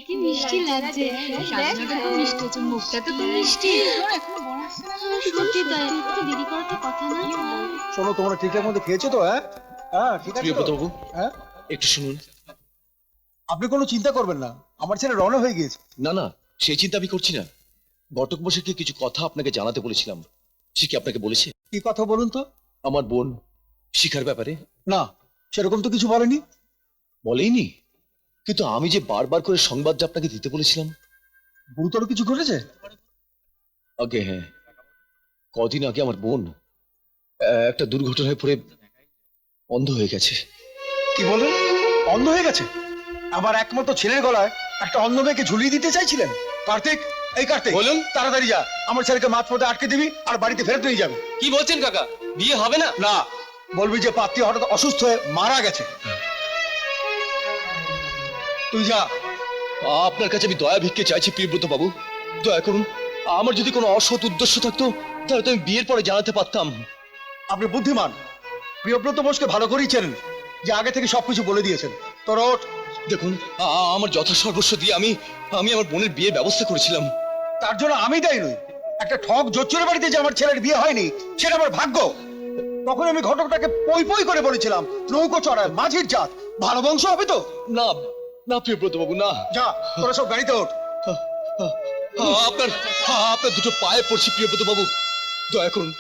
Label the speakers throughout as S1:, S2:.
S1: কি মিষ্টি লাগছে, সাজনাটা তো মিষ্টি হচ্ছে, মুখটা তো মিষ্টি। এখনো বড় আসছে না, সত্যি তাই। একটু দেরি করার তো কথা না।
S2: শোনো, তোমরা ঠিকঠাক মতো খেয়েছো তো? হ্যাঁ হ্যাঁ, ঠিক আছে তো? হ্যাঁ,
S3: একটু শুনুন।
S2: আপনি কোনো চিন্তা করবেন না, আমার ছেলে রওনা হয়ে গিয়েছে।
S3: না না, সেই চিন্তা আমি করছি না। ঘটক মশাইকে কিছু কথা আপনাকে জানাতে বলেছিলাম, সে কি আপনাকে বলেছে?
S2: কি কথা বলুন তো?
S3: আমার বোন শিখার ব্যাপারে।
S2: না, সেরকম তো কিছু বলেনি।
S3: বলেইনি? কিন্তু আমি যে বারবার করে সংবাদটা আপনাকে দিতে বলেছিলাম।
S2: গুরুতর কিছু ঘটেছে?
S3: আগে হ্যাঁ, কদিন আগে আমার বোন একটা দুর্ঘটনায় পড়ে অন্ধ হয়ে গেছে।
S2: কি বলেন? অন্ধ হয়ে গেছে? আবার একমাত্র ছেলের গলায় একটা অন্ধ মেয়েকে ঝুলিয়ে দিতে চাইছিলেন? কার্তিক, এই কার্তিক,
S3: বলুন।
S2: তাড়াতাড়ি যা, আমার ছেলেকে মাঝপথে আটকে দিবি আর বাড়িতে ফেরত নিয়ে যাবে।
S3: কি বলছেন কাকা, বিয়ে হবে না?
S2: না, বলবি যে পাত্রী হঠাৎ অসুস্থ হয়ে মারা গেছে। তুই যা।
S3: আপনার কাছে আমি দয়া ভিক্ষে চাইছি প্রিয়ব্রত বাবু, দয়া করুন। আমার যদি কোনো অসৎ উদ্দেশ্য থাকতো তাহলে তো আমি বিয়ের পরে জানাতে পারতাম।
S2: আপনি বুদ্ধিমান, প্রিয়ব্রত বোসকে ভালো করেই চেনেন, যে আগে থেকে সবকিছু বলে দিয়েছেন। তোর ওঠ।
S3: দেখুন, আমার যথাসর্বস্ব দিয়ে আমি আমার বোনের বিয়ের ব্যবস্থা করেছিলাম।
S2: তার জন্য আমি দায়ী নই। একটা ঠক জোচ্চুরের বাড়িতে যে আমার ছেলের বিয়ে হয়নি, সেটা আমার ভাগ্য। তখন আমি ঘটকটাকে পই পই করে বলেছিলাম, নৌকো চড়ায় মাঝির জাত, ভালো বংশ হবে তো।
S3: না না প্রিয়ব্রত বাবু, না।
S2: যা, তোরা সব গাড়িতে ওঠ।
S3: আপনার আপনার দুটো পায়ে পড়ছি প্রিয়ব্রত বাবু, দয়া করুন,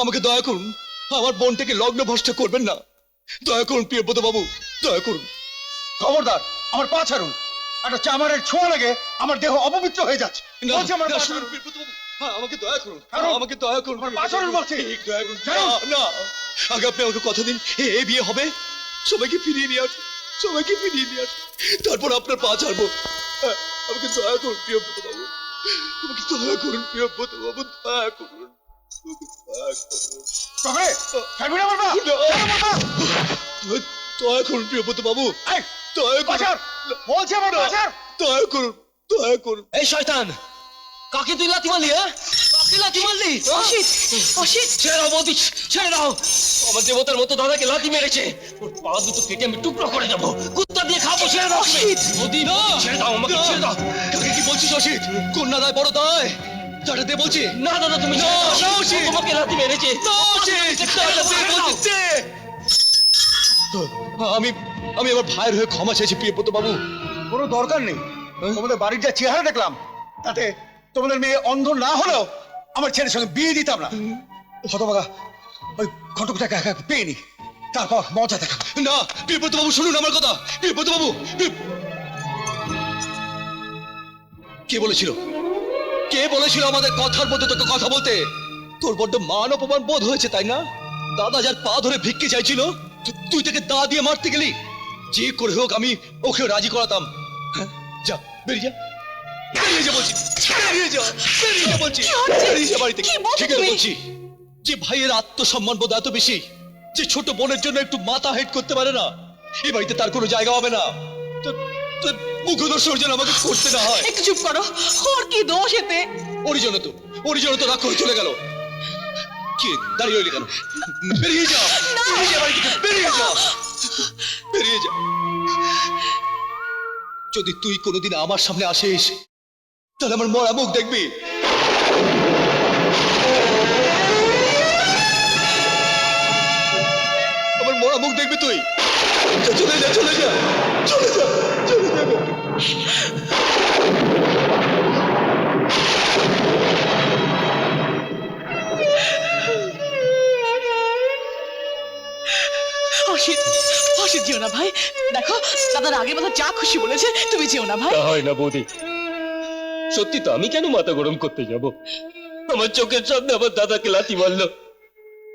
S3: আমাকে দয়া করুন। আমার বোনটাকে লগ্ন ভ্রষ্ট করবেন না, দয়া করুন প্রিয়ব্রত বাবু, দয়া করুন।
S2: খবরদার, আমার পা ছাড়ুন। একটা চামারের ছোঁয়া লাগে আমার দেহ অপবিত্র হয়ে যাচ্ছে। বলছি আমার পা ছাড়ুন।
S3: প্রিয়ব্রত বাবু, আমাকে দয়া করুন,
S2: ছাড়ুন।
S3: আমাকে দয়া করুন।
S2: আমার পা ছাড়ুন বলছি।
S3: দয়া করুন।
S2: ছাড়ুন।
S3: না, আগে আপনি আমাকে কথা দিন, এই বিয়ে হবে, সবাইকে ফিরিয়ে নিয়ে আসুন, সবাইকে ফিরিয়ে নিয়ে আসুন, তারপর আপনার পা ছাড়বো। আমাকে দয়া করুন প্রিয়ব্রত বাবু, আমাকে দয়া করুন প্রিয়ব্রত বাবু, দয়া করুন, আমাকে দয়া করুন।
S2: তবে ছাড়বি না আমার পা? ছাড় আমার পা।
S3: দয়া করুন প্রিয়ব্রত বাবু,
S2: এই,
S3: দয়া
S2: পা
S3: করুন,
S2: ছাড়। বলছি আমার পা ছাড়।
S3: দয়া করুন, দয়া করুন। এই শয়তান, কাকে তুই লাথি মারলি? কাকে লাথি মারলি?
S1: অসিত, অসিত,
S3: ছেড়ে দাও বৌদি, ছেড়ে দাও। আমার দেবতার মতো দাদাকে লাথি মেরেছে, ওর পা দুটো কেটে আমি টুকরো করে দেবো, কুত্তা দিয়ে খাবো। ছেড়ে দাও বৌদি, না, ছেড়ে দাও আমাকে, ছেড়ে দাও। কাকে কি বলছিস অসিত? কন্যা দায় বড় দায়, দাঁড়া দে বলছি। না দাদা, তুমি না, অসিত, তোমাকে লাথি মেরেছে। না অসিত, দাঁড়া দে বলছি। আমি আমি আমার ভাইয়ের হয়ে ক্ষমা চাইছি প্রিয়ব্রত বাবু।
S2: কোনো দরকার নেই। তোমাদের বাড়ির যা চেহারা দেখলাম, তাতে তোমাদের মেয়ে অন্ধ না হলেও আমার ছেলের সঙ্গে বিয়ে দিতাম না। হতভাগা, ওই ঘটকটাকে একা পেয়ে নি, তারপর মজা দেখা।
S3: না প্রিয়ব্রত বাবু, শুনুন আমার কথা। প্রিয়ব্রত বাবু, কে বলেছিল, কে বলেছিল আমাদের কথার মধ্যে তোকে কথা বলতে? তোর বড্ড মান অপমান বোধ হয়েছে তাই না? দাদা যার পা ধরে ভিক্ষে চাইছিল, তুই তাকে দা দিয়ে মারতে গেলি। যে করে হোক আমি ওকে রাজি করাতাম। হ্যাঁ, যা বেরিয়ে যা, বেরিয়ে যা বলছি, বেরিয়ে যা, বেরিয়ে যা বলছি, বেরিয়ে যা বাড়ি থেকে। ঠিক আছে বলছি, যে ভাইয়ের আত্মসম্মান বোধ এত বেশি, যে ছোট বোনের জন্য একটু মাথা হেট করতে পারে না, এই বাড়িতে তার কোনো জায়গা হবে না। তোর মুখদর্শন যেন আমাকে করতে না হয়।
S1: একটু চুপ করো। ওর কি দোষ এতে?
S3: ওর জন্য তো রাগ করে চলে গেল। কি দাঁড়িয়ে রইলি কেন? বেরিয়ে যা, বেরিয়ে যা বাড়ি থেকে, বেরিয়ে যা, বেরিয়ে যা। যদি তুই কোনোদিন আমার সামনে আসিস, তাহলে আমার মরা মুখ দেখবি। আমার মরা মুখ দেখবি তুই। চলে যা, চলে যা, চলে যা, চলে যা।
S1: অসিত, অসিত যেও না ভাই। দেখো, দাদার আগের মতো যা খুশি বলেছে, তুমি যেও না ভাই।
S4: তা হয় না বৌদি, সত্যি তো আমি কেন মাথা গরম করতে যাব? আমার চোখের সামনে আমার দাদাকে লাথি মারলো,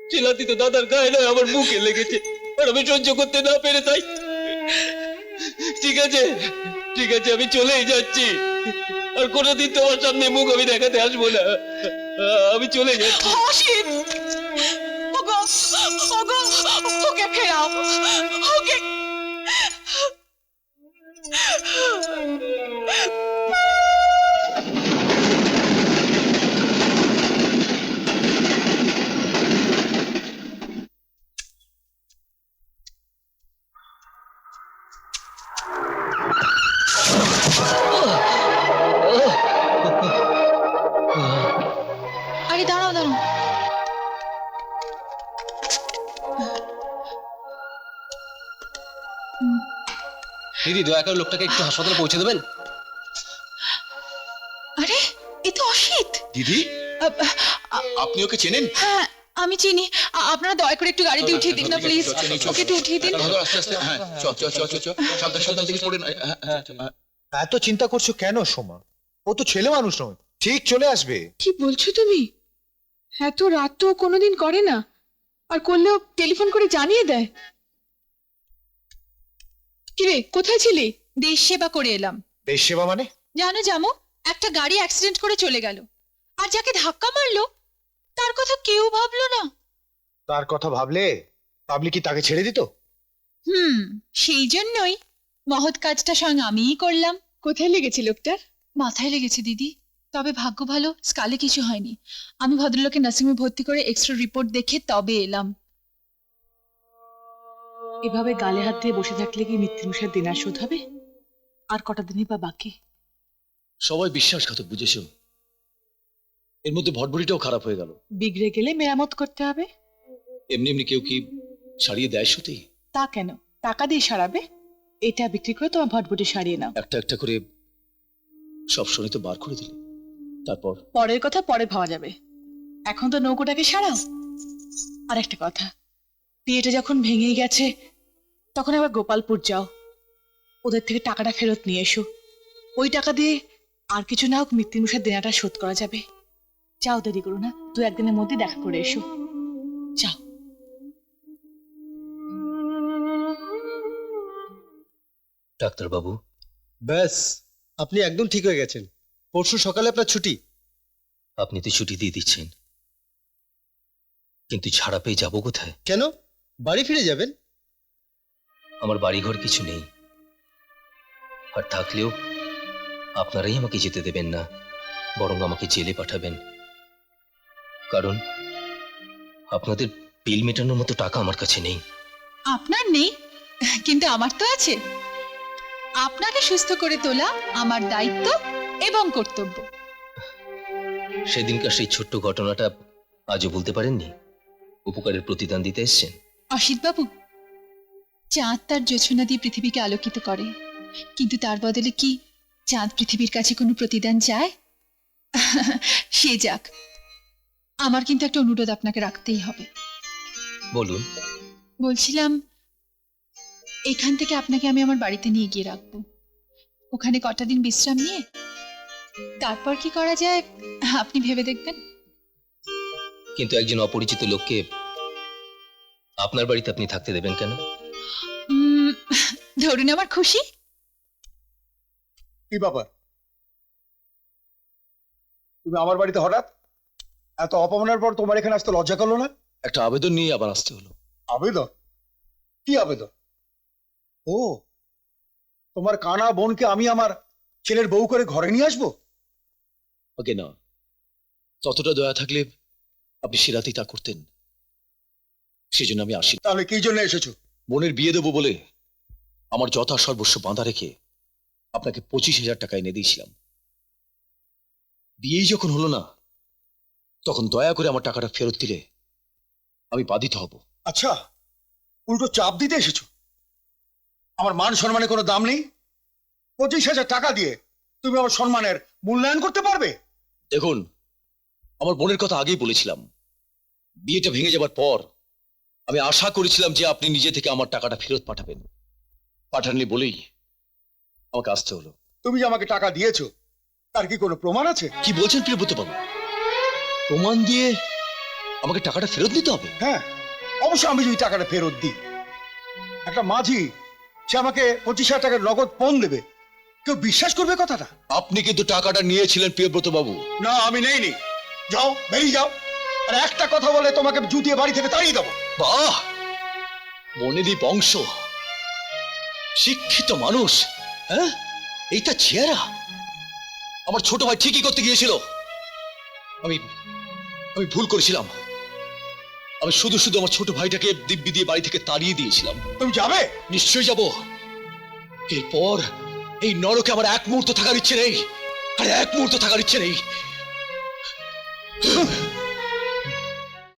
S4: সে লাথি তো দাদার গায়ে নয়, আমার মুখে লেগেছে, আর আমি সহ্য করতে না পেরে তাই। ঠিক আছে, ঠিক আছে, আমি চলেই যাচ্ছি, আর কোনোদিন তোমার সামনে মুখ আমি দেখাতে আসবো না, আমি চলে যাচ্ছি।
S1: অসিত, ওগো, ওগো, ওকে ফেরাও, ওকে।
S3: দিদি দয়া করে লোকটাকে একটু হাসপাতালে পৌঁছে দেবেন।
S1: আরে এ তো অসিত।
S3: দিদি
S1: আ- আ-
S3: আপনি ওকে চেনেন?
S1: হ্যাঁ আমি চিনি। আপনারা দয়া করে একটু গাড়িতে উঠিয়ে দিন না প্লিজ, ওকে একটু উঠিয়ে দিন।
S3: আস্তে আস্তে, হ্যাঁ চল চল চল চল, সাবধান সাবধান থেকে পড়ে না।
S5: এত চিন্তা করছো কেন সোমা? ও তো ছেলে মানুষ নয়, ঠিক চলে আসবে।
S6: কি বলছো তুমি? এত রাত তো ও কোনোদিন করে না, আর করলেও টেলিফোন করে জানিয়ে দেয়। কিরে কোথায় ছিলি?
S1: দেশ সেবা করে এলাম।
S5: দেশ সেবা মানে?
S1: জানো জামু, একটা গাড়ি অ্যাক্সিডেন্ট করে চলে গেল, আর যাকে ধাক্কা মারলো তার কথা কেউ ভাবলো না।
S5: তার কথা ভাবলে পাবলিক কি তাকে ছেড়ে দিত?
S1: সেই জন্যই মহৎ কাজটা স্বয়ং আমিই করলাম।
S6: কোথায় লেগেছে লোকটার?
S1: মাথায় লেগেছে দিদি, তবে ভাগ্য ভালো স্কালে কিছু হয়নি। আমি ভদ্রলোকে নার্সিংহোমে ভর্তি করে এক্সট্রা রিপোর্ট দেখে তবে এলাম।
S6: এভাবে গালে হাত দিয়ে বসে থাকলে কি মৃত্যুর দিনার শোধ হবে? আর কটা দিনই বা বাকি।
S3: সবাই বিশ্বাসঘাতক বুঝেছো, এর মধ্যে ভটভটিটাও খারাপ হয়ে গেল।
S6: বিগড়ে গেলে মেরামত করতে হবে।
S3: এমনি এমনি কেউ কি সারিয়ে দেয় সত্যি?
S6: তা কেন, টাকা দিয়ে সারাবে। এটা বিক্রি করে তোমার ভটভটি সারিয়ে নাও।
S3: একটা একটা করে সব শুনে তো বার করে দিলে, তারপর?
S6: পরের কথা পরে ভাবা যাবে, এখন তো নৌকোটাকে সারাও। আর একটা কথা, বিয়েটা যখন ভেঙেই গেছে তখন আবার গোপালপুর যাও, ওদের থেকে টাকাটা ফেরত নিয়ে এসো। ওই টাকা দিয়ে আর কিছু না হোক মৃত্যুমশার দেনাটা শোধ করা যাবে। যাও, দেরি করো না, 2-1 দিনের মধ্যে দেখা করে এসো। যাও।
S3: ডাক্তারবাবু,
S7: ব্যাস, আপনি একদম ঠিক হয়ে গেছেন। পরশু সকালে আপনার ছুটি।
S3: আপনি তো ছুটি দিয়ে দিচ্ছেন, কিন্তু ছাড়া পেয়ে যাবো কোথায়?
S7: কেন? বাড়ি ফিরে যাবেন।
S3: আমার বাড়িঘর কিছু নেই, আর থাকলেও আপনারাই আমাকে যেতে দেবেন না, বরং আমাকে জেলে পাঠাবেন। কারণ আপনাদের বিল মেটানোর মতো টাকা আমার কাছে নেই।
S1: আপনার নেই, কিন্তু আমার তো আছে। আপনাকে সুস্থ করে তোলা আমার দায়িত্ব এবং কর্তব্য।
S3: সেদিনকার সেই ছোট্ট ঘটনাটা আজও বলতে পারেননি? উপকারের প্রতিদান দিতে এসছেন।
S1: অসিত বাবু, চাঁদ তার জোছনা দিয়ে পৃথিবীকে আলোকিত করে, কিন্তু তার বদলে কি চাঁদ পৃথিবীর কাছে কোনো প্রতিদান চায়? সে যাক, আমার কিন্তু একটা অনুরোধ আপনাকে রাখতেই হবে।
S3: বলুন।
S1: বলছিলাম, এখান থেকে আপনাকে আমি আমার বাড়িতে নিয়ে গিয়ে রাখবো। ওখানে কটা দিন বিশ্রাম নিয়ে তারপর কি করা যায় আপনি ভেবে দেখবেন।
S3: কিন্তু একজন অপরিচিত লোককে আপনার বাড়িতে আপনি থাকতে দেবেন কেন?
S1: ধরুন আমার খুশি।
S2: কি ব্যাপার, তুমি আমার বাড়িতে হঠাৎ? এত অপমানের পর তোমার এখানে আসতে লজ্জা করলো না?
S3: একটা আবেদন নিয়ে আবার আসতে হলো।
S2: আবেদন? কি আবেদন? ও, তোমার কানা বোনকে আমি আমার ছেলের বউ করে ঘরে নিয়ে আসবো?
S3: ওকে না, ততটা দয়া থাকলে আপনি সে রাতেই তা করতেন। সেজন্য আমি আসি।
S2: তাহলে কি জন্য এসেছো?
S3: বোনের বিয়ে দেবো বলে আমার যথা সর্বস্ব বাঁধা রেখে আপনাকে 25,000 টাকা এনে দিয়েছিলাম। বিয়েই যখন হলো না, তখন দয়া করে আমার টাকাটা ফেরত দিলে আমি বাধিত হব।
S2: আচ্ছা, উল্টো চাপ দিতে এসেছো? আমার মান সম্মানের কোনো দাম নেই? 25,000 টাকা দিয়ে তুমি আমার সম্মানের মূল্যায়ন করতে পারবে?
S3: দেখুন, আমার বোনের কথা আগেই বলেছিলাম। বিয়েটা ভেঙে যাবার পর আমি আশা করেছিলাম যে আপনি নিজে থেকে আমার টাকাটা ফেরত পাঠাবেন। পাঠাননি বলেই আমাকে আসতে হলো।
S2: তুমি যে আমাকে টাকা দিয়েছো তার কি কোনো প্রমাণ আছে?
S3: কি বলছেন প্রিয়ব্রত বাবু? প্রমাণ দিয়ে আমাকে টাকাটা ফেরত দিতে হবে?
S2: হ্যাঁ, অবশ্যই। আমি যদি টাকাটা ফেরত দিই, একটা মাঝি সে আমাকে 25,000 টাকার নগদ পণ দেবে, কেউ বিশ্বাস করবে কথাটা?
S3: আপনি কিন্তু টাকাটা নিয়েছিলেন প্রিয়ব্রত বাবু।
S2: না, আমি নেইনি। যাও, বেরিয়ে যাও। আর একটা কথা বলে তোমাকে জুতিয়ে বাড়ি থেকে তাড়িয়ে দেবো।
S3: বাহ, বনেদি বংশ, শিক্ষিত মানুষ, হ্যাঁ? এইটা চেহারা। আমার ছোট ভাই ঠিকই করতে গিয়েছিল। আমি আমি ভুল করেছিলাম। আমি শুধু শুধু আমার ছোট ভাইটাকে দিব্যি দিয়ে বাড়ি থেকে তাড়িয়ে দিয়েছিলাম।
S2: তুমি যাবে?
S3: নিশ্চয়ই যাব। এরপর এই নরকে আমার এক মুহূর্ত থাকার ইচ্ছে নেই, আর এক মুহূর্ত থাকার ইচ্ছে নেই।